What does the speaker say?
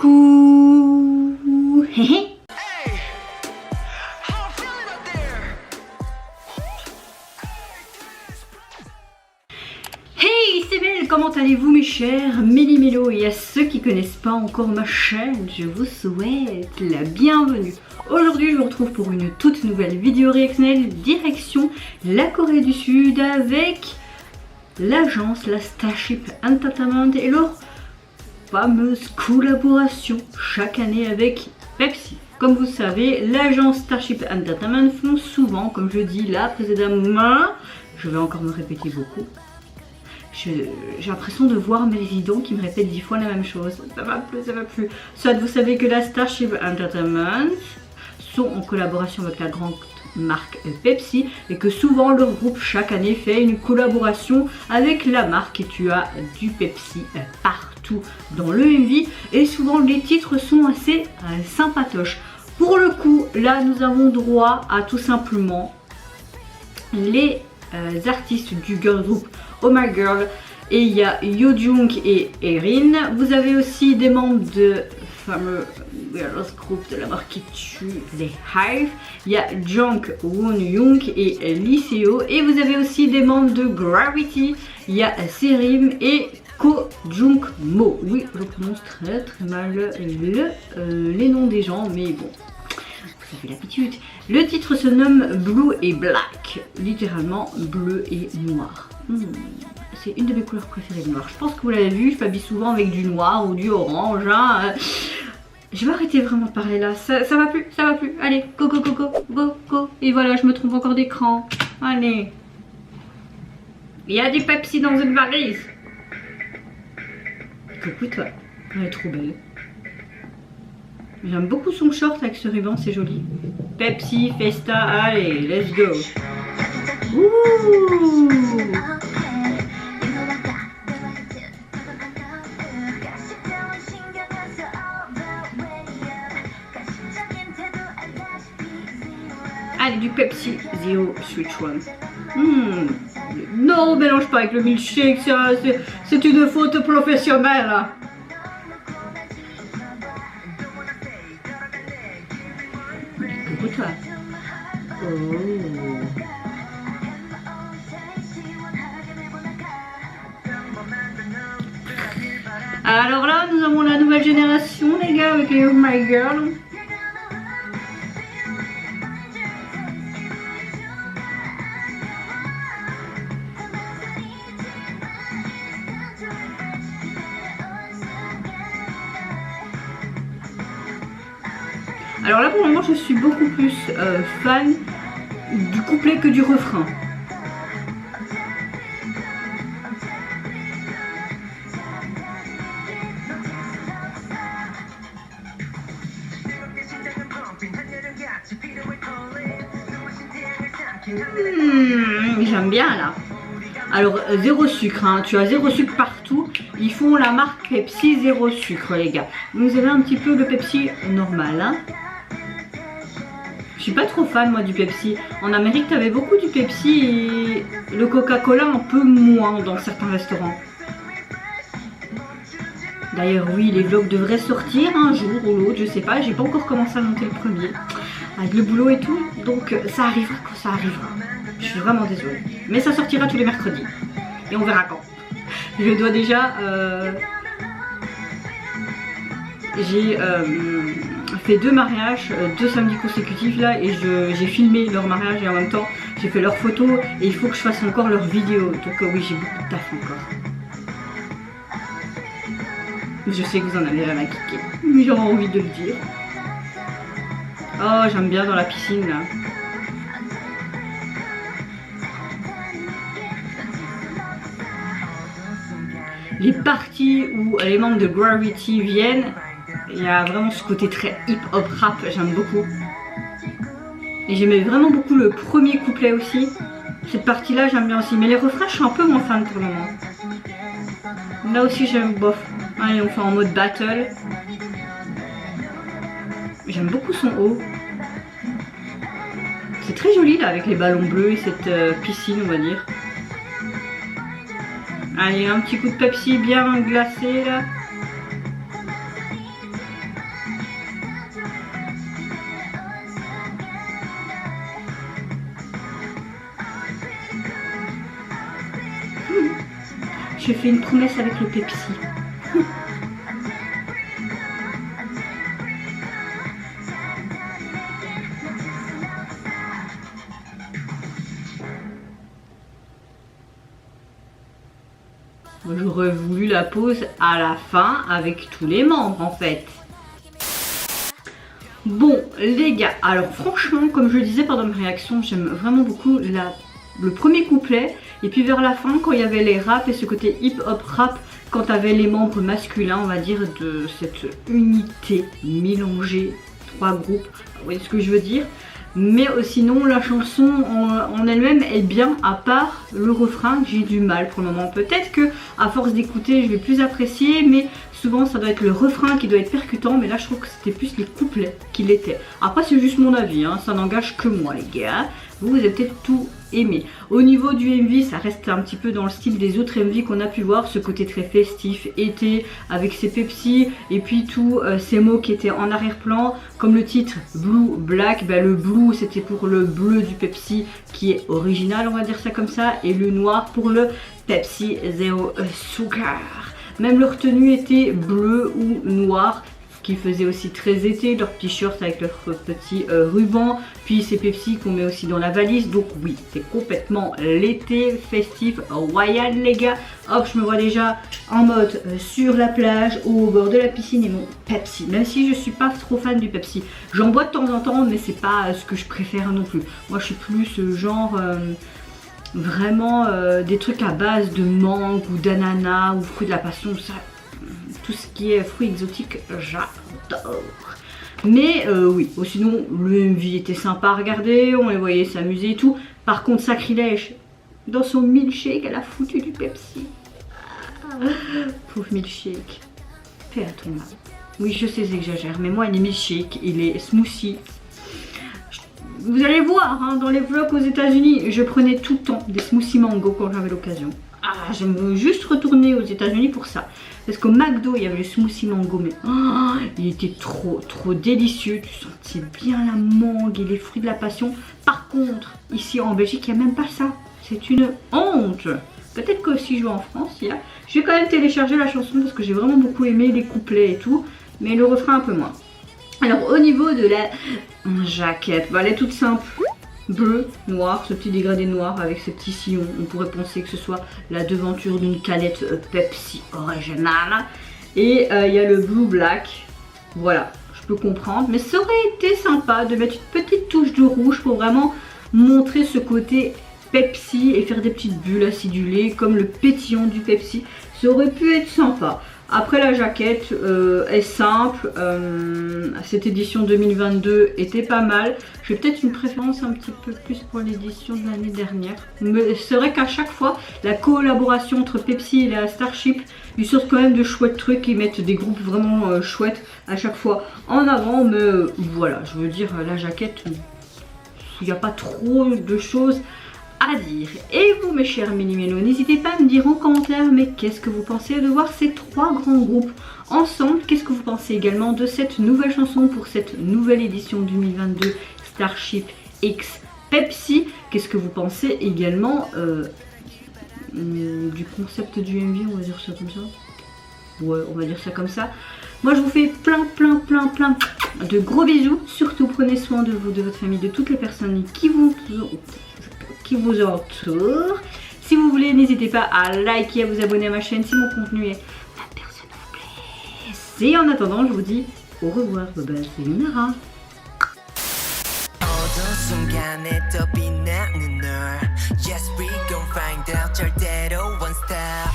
Coucou. Hey, c'est Belle, comment allez-vous mes chers Méli-Mélo? Et à ceux qui connaissent pas encore ma chaîne, je vous souhaite la bienvenue. Aujourd'hui je vous retrouve pour une toute nouvelle vidéo réactionnelle direction la Corée du Sud avec l'agence, la Starship Entertainment et leur fameuse collaboration chaque année avec Pepsi. Comme vous savez, l'agence Starship Entertainment font souvent, comme je dis là précédemment, je vais encore me répéter beaucoup. J'ai l'impression de voir mes résidents qui me répètent 10 fois la même chose. Ça va plus, ça va plus. Soit vous savez que la Starship Entertainment sont en collaboration avec la grande marque Pepsi et que souvent leur groupe chaque année fait une collaboration avec la marque et tu as du Pepsi partout dans le MV et souvent les titres sont assez sympatoches. Pour le coup, là nous avons droit à tout simplement les artistes du girl group Oh My Girl et il y a Yoo-jung et Erin. Vous avez aussi des membres de fameux girls group de la marque qui tue les Hive. Il y a Jung Won-young et Lee Seo et vous avez aussi des membres de Gravity. Il y a Serim et Ko Jung-mo. Oui, je prononce très mal les noms des gens, mais bon. Vous avez l'habitude. Le titre se nomme Blue et Black, littéralement bleu et noir. C'est une de mes couleurs préférées, le noir. Je pense que vous l'avez vu, je m'habille souvent avec du noir ou du orange. Hein. Je vais arrêter vraiment de parler là, ça va plus, ça va plus. Allez, go, go, go, go, go, go. Et voilà, je me trompe encore d'écran. Allez. Il y a des Pepsi dans une valise. Coucou toi, elle est trop belle. J'aime beaucoup son short avec ce ruban, c'est joli. Pepsi, Festa, allez, let's go. Ouh. Allez, du Pepsi Zero Switch One. Non, mélange pas avec le milkshake, c'est une faute professionnelle. Toi. Oh. Alors là, nous avons la nouvelle génération, les gars, avec les Oh My Girl. Alors là pour le moment je suis beaucoup plus fan du couplet que du refrain. J'aime bien là. Alors zéro sucre, hein. Tu as zéro sucre partout. Ils font la marque Pepsi zéro sucre les gars. Vous avez un petit peu le Pepsi normal. Hein. Je suis pas trop fan moi du Pepsi. En Amérique t'avais beaucoup du Pepsi et le Coca-Cola un peu moins dans certains restaurants. D'ailleurs oui, les vlogs devraient sortir un jour ou l'autre, je sais pas, j'ai pas encore commencé à monter le premier. Avec le boulot et tout, donc ça arrivera quand ça arrivera. Je suis vraiment désolée. Mais ça sortira tous les mercredis. Et on verra quand. Je dois déjà... J'ai fait 2 mariages, 2 samedis consécutifs là et j'ai filmé leur mariage et en même temps j'ai fait leurs photos et il faut que je fasse encore leurs vidéos. Donc oui, j'ai beaucoup de taf encore. Je sais que vous en avez rien à kicker, mais j'aurais envie de le dire. Oh, j'aime bien dans la piscine là. Les parties où les membres de Gravity viennent, il y a vraiment ce côté très hip-hop rap, j'aime beaucoup. Et j'aimais vraiment beaucoup le premier couplet aussi. Cette partie là j'aime bien aussi, mais les refrains je suis un peu moins fan pour le moment. Là aussi j'aime bof. Allez, on fait en mode battle. J'aime beaucoup son haut. C'est très joli là avec les ballons bleus et cette piscine on va dire. Allez, un petit coup de Pepsi bien glacé là. J'ai fait une promesse avec le Pepsi. J'aurais voulu la pause à la fin avec tous les membres en fait. Bon les gars, alors franchement comme je le disais pendant mes réactions, j'aime vraiment beaucoup le premier couplet. Et puis vers la fin quand il y avait les raps et ce côté hip hop rap, quand t'avais les membres masculins on va dire de cette unité mélangée, 3 groupes, vous voyez ce que je veux dire. Mais sinon la chanson en elle-même est bien, à part le refrain que j'ai du mal pour le moment. Peut-être que à force d'écouter je vais plus apprécier, mais souvent ça doit être le refrain qui doit être percutant. Mais là je trouve que c'était plus les couplets qui l'étaient. Après c'est juste mon avis, hein, ça n'engage que moi les gars. Vous avez peut-être tout aimé. Au niveau du MV, ça reste un petit peu dans le style des autres MV qu'on a pu voir, ce côté très festif, été, avec ses Pepsi, et puis tous ces mots qui étaient en arrière-plan, comme le titre Blue Black, bah, le blue c'était pour le bleu du Pepsi qui est original, on va dire ça comme ça, et le noir pour le Pepsi Zero Sugar. Même leur tenue était bleu ou noir, qui faisait aussi très été, leur t-shirt avec leur petit ruban, puis ces Pepsi qu'on met aussi dans la valise. Donc oui, c'est complètement l'été festif royal les gars. Hop, je me vois déjà en mode sur la plage ou au bord de la piscine et mon Pepsi. Même si je suis pas trop fan du Pepsi, j'en bois de temps en temps, mais c'est pas ce que je préfère non plus. Moi je suis plus genre vraiment des trucs à base de mangue ou d'ananas ou fruits de la passion, ça. Tout ce qui est fruits exotiques, j'adore. Mais oui, sinon le MV était sympa à regarder, on les voyait s'amuser et tout. Par contre, sacrilège, dans son milkshake, elle a foutu du Pepsi. Pauvre milkshake, paix à ton âme. Oui, je sais, j'exagère, mais moi, les milkshakes et les smoothies, vous allez voir, hein, dans les vlogs aux États-Unis, je prenais tout le temps des smoothies mango quand j'avais l'occasion. Ah, j'aime juste retourner aux États-Unis pour ça. Parce qu'au McDo, il y avait le smoothie mango, mais oh, il était trop délicieux. Tu sentais bien la mangue et les fruits de la passion. Par contre, ici en Belgique, il n'y a même pas ça. C'est une honte. Peut-être que si je vais en France, il y a. Je vais quand même télécharger la chanson parce que j'ai vraiment beaucoup aimé les couplets et tout. Mais le refrain un peu moins. Alors au niveau de la jaquette, bah, elle est toute simple. Bleu, noir, ce petit dégradé noir avec ce petit sillon. On pourrait penser que ce soit la devanture d'une canette Pepsi originale. Et il y a le Blue Black. Voilà, je peux comprendre. Mais ça aurait été sympa de mettre une petite touche de rouge pour vraiment montrer ce côté Pepsi et faire des petites bulles acidulées comme le pétillant du Pepsi. Ça aurait pu être sympa. Après la jaquette est simple, cette édition 2022 était pas mal. J'ai peut-être une préférence un petit peu plus pour l'édition de l'année dernière. Mais c'est vrai qu'à chaque fois, la collaboration entre Pepsi et la Starship, ils sortent quand même de chouettes trucs, ils mettent des groupes vraiment chouettes à chaque fois en avant. Mais voilà, je veux dire, la jaquette, il n'y a pas trop de choses à dire. Et vous mes chers mini-mélos, n'hésitez pas à me dire en commentaire mais qu'est-ce que vous pensez de voir ces 3 grands groupes ensemble. Qu'est-ce que vous pensez également de cette nouvelle chanson pour cette nouvelle édition 2022 Starship X Pepsi. Qu'est-ce que vous pensez également du concept du MV, on va dire ça comme ça. Ouais, on va dire ça comme ça. Moi je vous fais plein de gros bisous. Surtout prenez soin de vous, de votre famille, de toutes les personnes qui vous entourent. Si vous voulez, n'hésitez pas à liker, à vous abonner à ma chaîne si mon contenu est la personne vous plaît. Et en attendant, je vous dis au revoir. Bye bye, c'est Lunara. Yes, we gon' find out 절대로 one step.